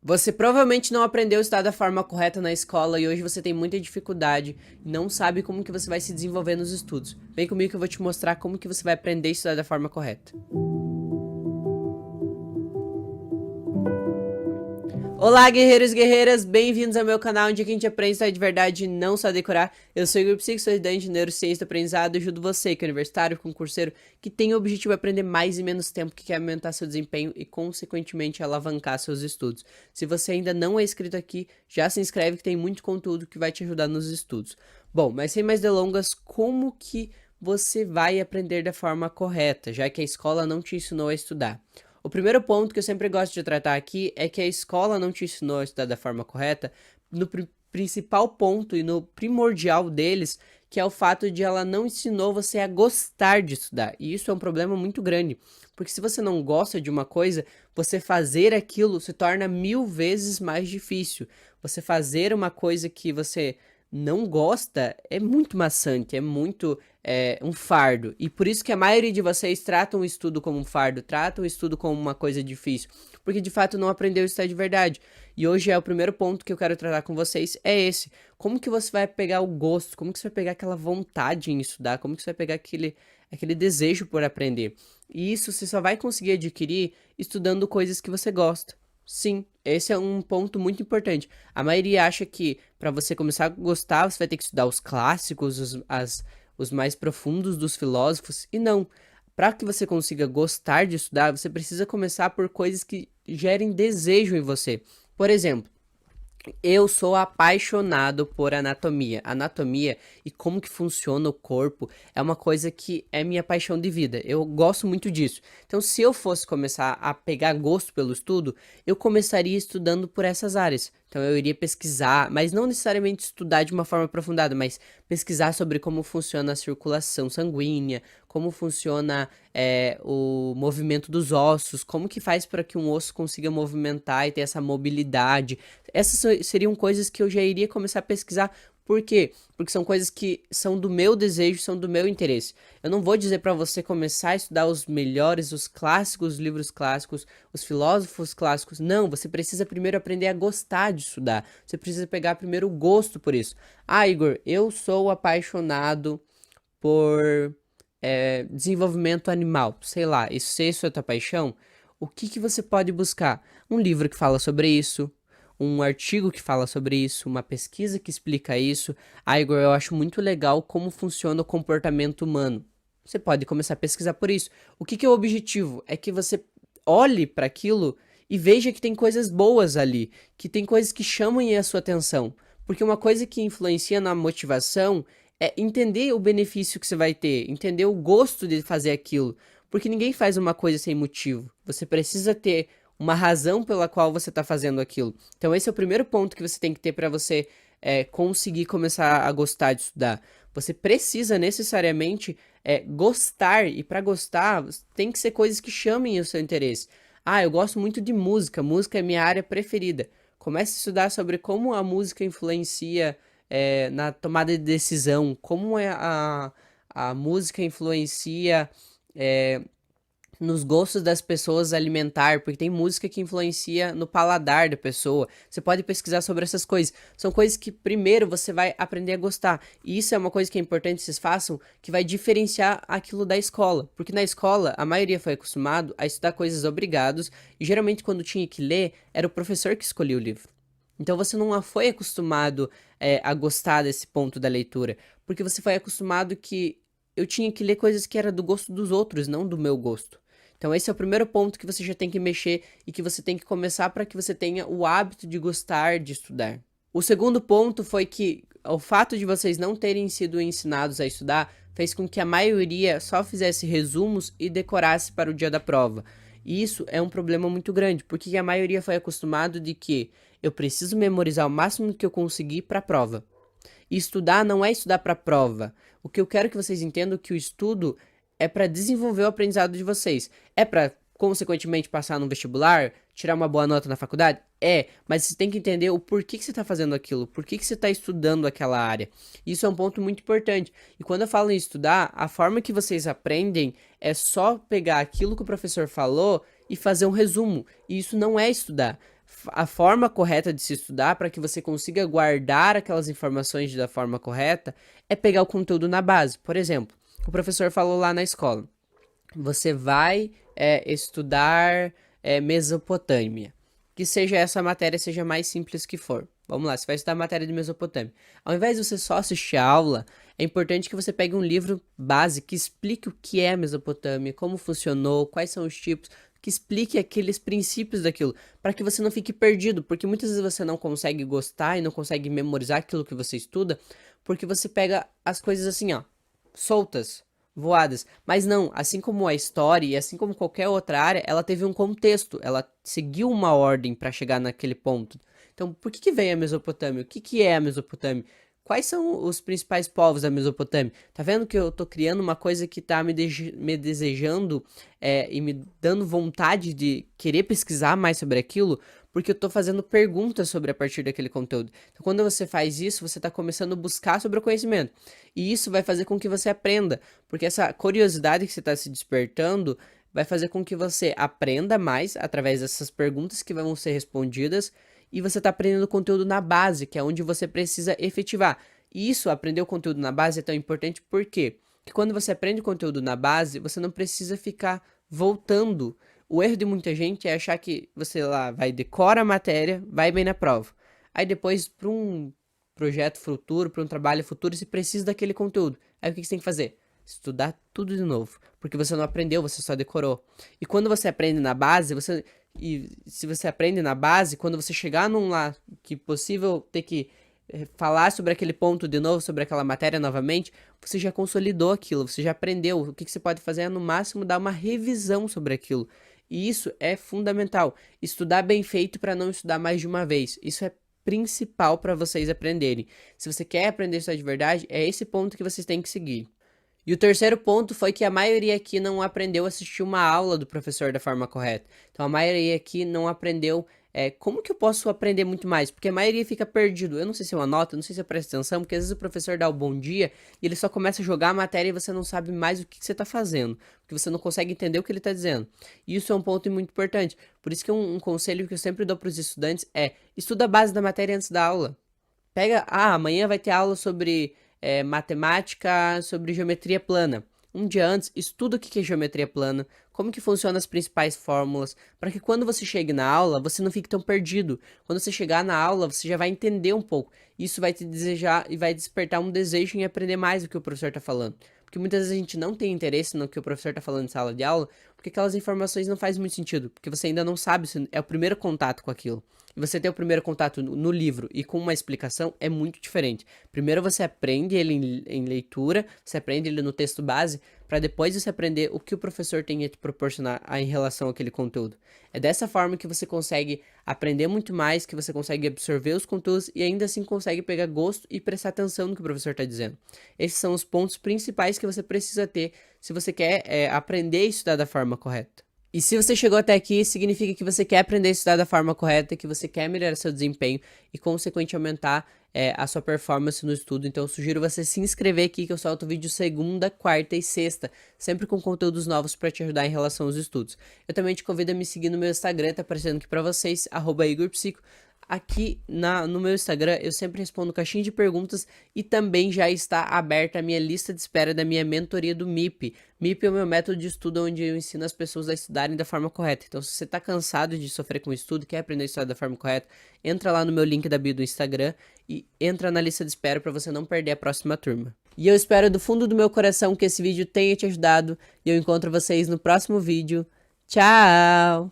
Você provavelmente não aprendeu a estudar da forma correta na escola e hoje você tem muita dificuldade e não sabe como que você vai se desenvolver nos estudos. Vem comigo que eu vou te mostrar como que você vai aprender a estudar da forma correta. Olá, guerreiros e guerreiras, bem-vindos ao meu canal onde a gente aprende a estudar de verdade e não só decorar. Eu sou Igor Psico, sou estudante de neurociência do aprendizado e ajudo você, que é universitário, concurseiro, que tem o objetivo de aprender mais em menos tempo, que quer aumentar seu desempenho e, consequentemente, alavancar seus estudos. Se você ainda não é inscrito aqui, já se inscreve que tem muito conteúdo que vai te ajudar nos estudos. Bom, mas sem mais delongas, como que você vai aprender da forma correta, já que a escola não te ensinou a estudar? O primeiro ponto que eu sempre gosto de tratar aqui é que a escola não te ensinou a estudar da forma correta no principal ponto e no primordial deles, que é o fato de ela não ensinou você a gostar de estudar. E isso é um problema muito grande, porque se você não gosta de uma coisa, você fazer aquilo se torna 1000 vezes mais difícil. Você fazer uma coisa que você não gosta é muito maçante, é muito um fardo. E por isso que a maioria de vocês tratam o estudo como um fardo, tratam o estudo como uma coisa difícil, porque de fato não aprendeu a estudar de verdade. E hoje é o primeiro ponto que eu quero tratar com vocês, é esse. Como que você vai pegar o gosto, como que você vai pegar aquela vontade em estudar, como que você vai pegar aquele desejo por aprender. E isso você só vai conseguir adquirir estudando coisas que você gosta. Sim, esse é um ponto muito importante. A maioria acha que para você começar a gostar, você vai ter que estudar os clássicos, os mais profundos dos filósofos, e não. Para que você consiga gostar de estudar, você precisa começar por coisas que gerem desejo em você. Por exemplo, eu sou apaixonado por anatomia. Anatomia e como que funciona o corpo é uma coisa que é minha paixão de vida. Eu gosto muito disso. Então, se eu fosse começar a pegar gosto pelo estudo, eu começaria estudando por essas áreas. Então, eu iria pesquisar, mas não necessariamente estudar de uma forma aprofundada, mas pesquisar sobre como funciona a circulação sanguínea, como funciona o movimento dos ossos, como que faz para que um osso consiga movimentar e ter essa mobilidade. Essas seriam coisas que eu já iria começar a pesquisar. Por quê? Porque são coisas que são do meu desejo, são do meu interesse. Eu não vou dizer para você começar a estudar os melhores, os clássicos, os livros clássicos, os filósofos clássicos. Não, você precisa primeiro aprender a gostar de estudar. Você precisa pegar primeiro o gosto por isso. Ah, Igor, eu sou apaixonado por desenvolvimento animal. Sei lá, se isso é a tua paixão, o que que você pode buscar? Um livro que fala sobre isso, um artigo que fala sobre isso, uma pesquisa que explica isso. Ah, Igor, eu acho muito legal como funciona o comportamento humano. Você pode começar a pesquisar por isso. O que que é o objetivo? É que você olhe para aquilo e veja que tem coisas boas ali, que tem coisas que chamam a sua atenção. Porque uma coisa que influencia na motivação é entender o benefício que você vai ter, entender o gosto de fazer aquilo. Porque ninguém faz uma coisa sem motivo. Você precisa ter uma razão pela qual você está fazendo aquilo. Então esse é o primeiro ponto que você tem que ter para você conseguir começar a gostar de estudar. Você precisa necessariamente gostar, e para gostar tem que ser coisas que chamem o seu interesse. Ah, eu gosto muito de música, música é minha área preferida. Comece a estudar sobre como a música influencia na tomada de decisão, como a música influencia é, nos gostos das pessoas alimentar, porque tem música que influencia no paladar da pessoa. Você pode pesquisar sobre essas coisas. São coisas que primeiro você vai aprender a gostar. E isso é uma coisa que é importante que vocês façam, que vai diferenciar aquilo da escola. Porque na escola, a maioria foi acostumado a estudar coisas obrigados, e geralmente quando tinha que ler, era o professor que escolhia o livro. Então você não foi acostumado a gostar desse ponto da leitura, porque você foi acostumado que eu tinha que ler coisas que era do gosto dos outros, não do meu gosto. Então esse é o primeiro ponto que você já tem que mexer e que você tem que começar para que você tenha o hábito de gostar de estudar. O segundo ponto foi que o fato de vocês não terem sido ensinados a estudar fez com que a maioria só fizesse resumos e decorasse para o dia da prova. E isso é um problema muito grande, porque a maioria foi acostumado de que eu preciso memorizar o máximo que eu conseguir para a prova. E estudar não é estudar para a prova. O que eu quero que vocês entendam é que o estudo é para desenvolver o aprendizado de vocês. É para, consequentemente, passar no vestibular, tirar uma boa nota na faculdade? É, mas você tem que entender o porquê que você está fazendo aquilo, por que você está estudando aquela área. Isso é um ponto muito importante. E quando eu falo em estudar, a forma que vocês aprendem é só pegar aquilo que o professor falou e fazer um resumo. E isso não é estudar. A forma correta de se estudar para que você consiga guardar aquelas informações da forma correta é pegar o conteúdo na base. Por exemplo, o professor falou lá na escola, você vai estudar Mesopotâmia. Que seja essa matéria, seja mais simples que for. Vamos lá, você vai estudar a matéria de Mesopotâmia. Ao invés de você só assistir a aula, é importante que você pegue um livro base que explique o que é a Mesopotâmia, como funcionou, quais são os tipos, que explique aqueles princípios daquilo, para que você não fique perdido, porque muitas vezes você não consegue gostar e não consegue memorizar aquilo que você estuda, porque você pega as coisas assim, ó, soltas, voadas. Mas não, assim como a história e assim como qualquer outra área, ela teve um contexto, ela seguiu uma ordem para chegar naquele ponto. Então, por que veio a Mesopotâmia? O que é a Mesopotâmia? Quais são os principais povos da Mesopotâmia? Tá vendo que eu tô criando uma coisa que tá me desejando e me dando vontade de querer pesquisar mais sobre aquilo, porque eu tô fazendo perguntas sobre a partir daquele conteúdo. Então, quando você faz isso, você tá começando a buscar sobre o conhecimento. E isso vai fazer com que você aprenda, porque essa curiosidade que você está se despertando vai fazer com que você aprenda mais através dessas perguntas que vão ser respondidas e você está aprendendo conteúdo na base, que é onde você precisa efetivar. E isso, aprender o conteúdo na base é tão importante porque quando você aprende conteúdo na base, você não precisa ficar voltando. O erro de muita gente é achar que você lá vai decora a matéria, vai bem na prova. Aí depois, para um projeto futuro, para um trabalho futuro, você precisa daquele conteúdo. Aí o que você tem que fazer? Estudar tudo de novo, porque você não aprendeu, você só decorou. E quando você aprende na base, se você aprende na base, quando você chegar num lá que é possível ter que falar sobre aquele ponto de novo, sobre aquela matéria novamente, você já consolidou aquilo, você já aprendeu. O que você pode fazer é, no máximo, dar uma revisão sobre aquilo. E isso é fundamental. Estudar bem feito para não estudar mais de uma vez. Isso é principal para vocês aprenderem. Se você quer aprender isso de verdade, é esse ponto que vocês têm que seguir. E o terceiro ponto foi que a maioria aqui não aprendeu a assistir uma aula do professor da forma correta. Então a maioria aqui não aprendeu como que eu posso aprender muito mais? Porque a maioria fica perdido. Eu não sei se eu anoto, eu não sei se eu presto atenção, porque às vezes o professor dá o bom dia e ele só começa a jogar a matéria e você não sabe mais o que você está fazendo, porque você não consegue entender o que ele está dizendo. E isso é um ponto muito importante. Por isso que um conselho que eu sempre dou para os estudantes é: estuda a base da matéria antes da aula. Pega, amanhã vai ter aula sobre matemática, sobre geometria plana. Um dia antes, estuda o que é geometria plana, como que funcionam as principais fórmulas, para que quando você chegue na aula, você não fique tão perdido. Quando você chegar na aula, você já vai entender um pouco. Isso vai te desejar e vai despertar um desejo em aprender mais do que o professor está falando. Porque muitas vezes a gente não tem interesse no que o professor está falando em sala de aula, porque aquelas informações não fazem muito sentido, porque você ainda não sabe, se é o primeiro contato com aquilo. E você ter o primeiro contato no livro e com uma explicação é muito diferente. Primeiro você aprende ele em leitura, você aprende ele no texto base, para depois você aprender o que o professor tem a te proporcionar em relação àquele conteúdo. É dessa forma que você consegue aprender muito mais, que você consegue absorver os conteúdos e ainda assim consegue pegar gosto e prestar atenção no que o professor está dizendo. Esses são os pontos principais que você precisa ter se você quer aprender a estudar da forma correta. E se você chegou até aqui, significa que você quer aprender a estudar da forma correta, que você quer melhorar seu desempenho e, consequentemente, aumentar a sua performance no estudo. Então, eu sugiro você se inscrever aqui, que eu solto vídeo segunda, quarta e sexta, sempre com conteúdos novos para te ajudar em relação aos estudos. Eu também te convido a me seguir no meu Instagram, tá aparecendo aqui para vocês, @IgorPsico. Aqui no meu Instagram eu sempre respondo caixinha de perguntas e também já está aberta a minha lista de espera da minha mentoria do MIP. MIP é o meu método de estudo onde eu ensino as pessoas a estudarem da forma correta. Então, se você está cansado de sofrer com o estudo e quer aprender a estudar da forma correta, entra lá no meu link da bio do Instagram e entra na lista de espera para você não perder a próxima turma. E eu espero do fundo do meu coração que esse vídeo tenha te ajudado e eu encontro vocês no próximo vídeo. Tchau!